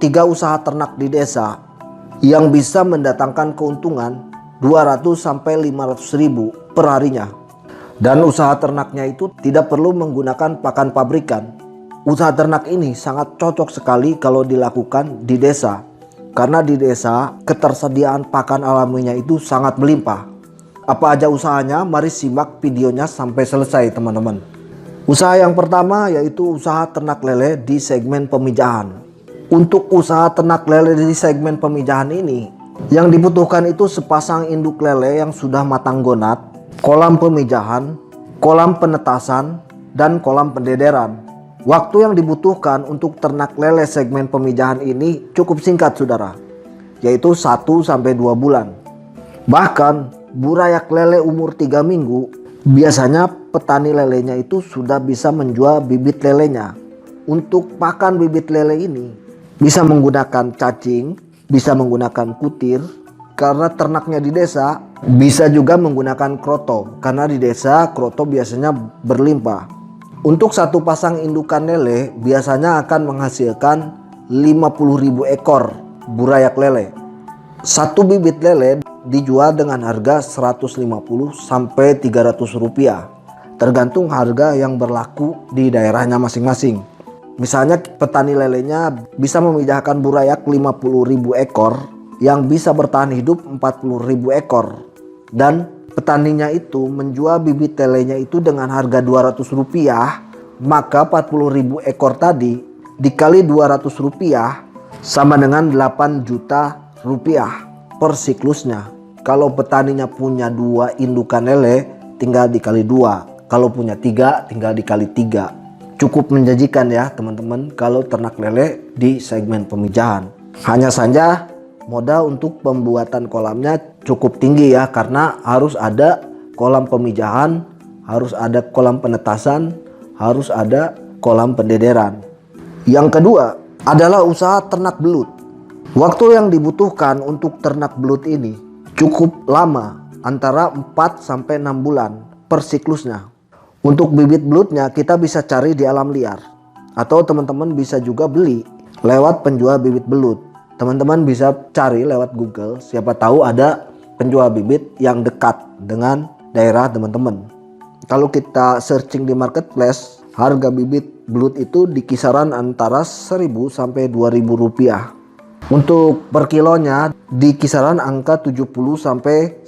3 usaha ternak di desa yang bisa mendatangkan keuntungan 200-500 ribu per harinya. Dan usaha ternaknya itu tidak perlu menggunakan pakan pabrikan. Usaha ternak ini sangat cocok sekali kalau dilakukan di desa. Karena di desa ketersediaan pakan alaminya itu sangat melimpah. Apa aja usahanya? Mari simak videonya sampai selesai teman-teman. Usaha yang pertama yaitu usaha ternak lele di segmen pemijahan. Untuk usaha ternak lele di segmen pemijahan ini, yang dibutuhkan itu sepasang induk lele yang sudah matang gonat, kolam pemijahan, kolam penetasan, dan kolam pendederan. Waktu yang dibutuhkan untuk ternak lele segmen pemijahan ini cukup singkat saudara, yaitu 1-2 bulan. Bahkan burayak lele umur 3 minggu, biasanya petani lelenya itu sudah bisa menjual bibit lelenya. Untuk pakan bibit lele ini bisa menggunakan cacing, bisa menggunakan kutir, karena ternaknya di desa. Bisa juga menggunakan kroto, karena di desa kroto biasanya berlimpah. Untuk satu pasang indukan lele biasanya akan menghasilkan 50.000 ekor burayak lele. Satu bibit lele dijual dengan harga 150-300 rupiah, tergantung harga yang berlaku di daerahnya masing-masing. Misalnya petani lelenya bisa memijahkan burayak 50.000 ekor yang bisa bertahan hidup 40.000 ekor. Dan petaninya itu menjual bibit lelenya itu dengan harga 200 rupiah. Maka 40.000 ekor tadi dikali 200 rupiah sama dengan 8 juta rupiah per siklusnya. Kalau petaninya punya 2 indukan lele tinggal dikali 2. Kalau punya 3 tinggal dikali 3. Cukup menjanjikan ya teman-teman kalau ternak lele di segmen pemijahan. Hanya saja modal untuk pembuatan kolamnya cukup tinggi ya, karena harus ada kolam pemijahan, harus ada kolam penetasan, harus ada kolam pendederan. Yang kedua adalah usaha ternak belut. Waktu yang dibutuhkan untuk ternak belut ini cukup lama, antara 4-6 bulan per siklusnya. Untuk bibit belutnya kita bisa cari di alam liar, atau teman-teman bisa juga beli lewat penjual bibit belut. Teman-teman bisa cari lewat Google, siapa tahu ada penjual bibit yang dekat dengan daerah teman-teman. Kalau kita searching di marketplace, harga bibit belut itu di kisaran antara 1.000-2.000 rupiah. Untuk per kilonya di kisaran angka 70-90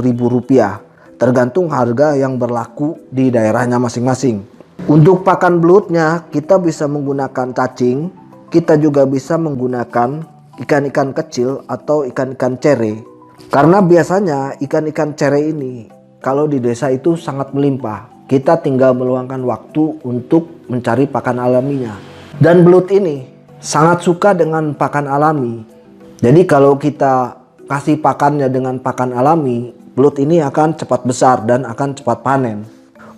ribu rupiah. Tergantung harga yang berlaku di daerahnya masing-masing. Untuk pakan belutnya kita bisa menggunakan cacing, kita juga bisa menggunakan ikan-ikan kecil atau ikan-ikan cere. Karena biasanya ikan-ikan cere ini kalau di desa itu sangat melimpah. Kita tinggal meluangkan waktu untuk mencari pakan alaminya. Dan belut ini sangat suka dengan pakan alami. Jadi kalau kita kasih pakannya dengan pakan alami, belut ini akan cepat besar dan akan cepat panen.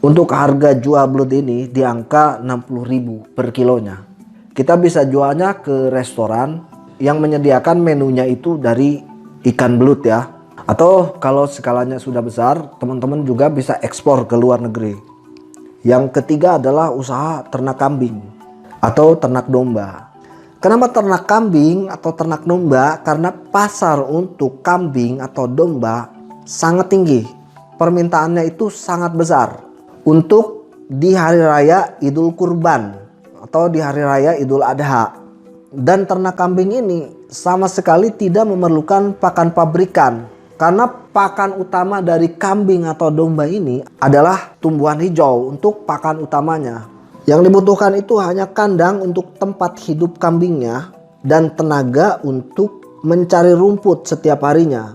Untuk harga jual belut ini di angka 60.000 per kilonya. Kita bisa jualnya ke restoran yang menyediakan menunya itu dari ikan belut ya. Atau kalau skalanya sudah besar, teman-teman juga bisa ekspor ke luar negeri. Yang ketiga adalah usaha ternak kambing atau ternak domba. Kenapa ternak kambing atau ternak domba? Karena pasar untuk kambing atau domba sangat tinggi. Permintaannya itu sangat besar untuk di hari raya Idul Kurban atau di hari raya Idul Adha. Dan ternak kambing ini sama sekali tidak memerlukan pakan pabrikan, karena pakan utama dari kambing atau domba ini adalah tumbuhan hijau untuk pakan utamanya. Yang dibutuhkan itu hanya kandang untuk tempat hidup kambingnya dan tenaga untuk mencari rumput setiap harinya.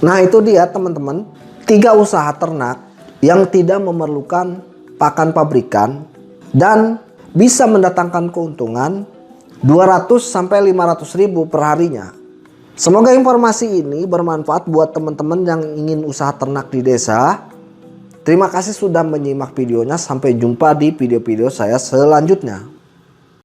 Nah itu dia teman-teman, 3 usaha ternak yang tidak memerlukan pakan pabrikan dan bisa mendatangkan keuntungan 200-500 ribu per harinya. Semoga informasi ini bermanfaat buat teman-teman yang ingin usaha ternak di desa. Terima kasih sudah menyimak videonya, sampai jumpa di video-video saya selanjutnya.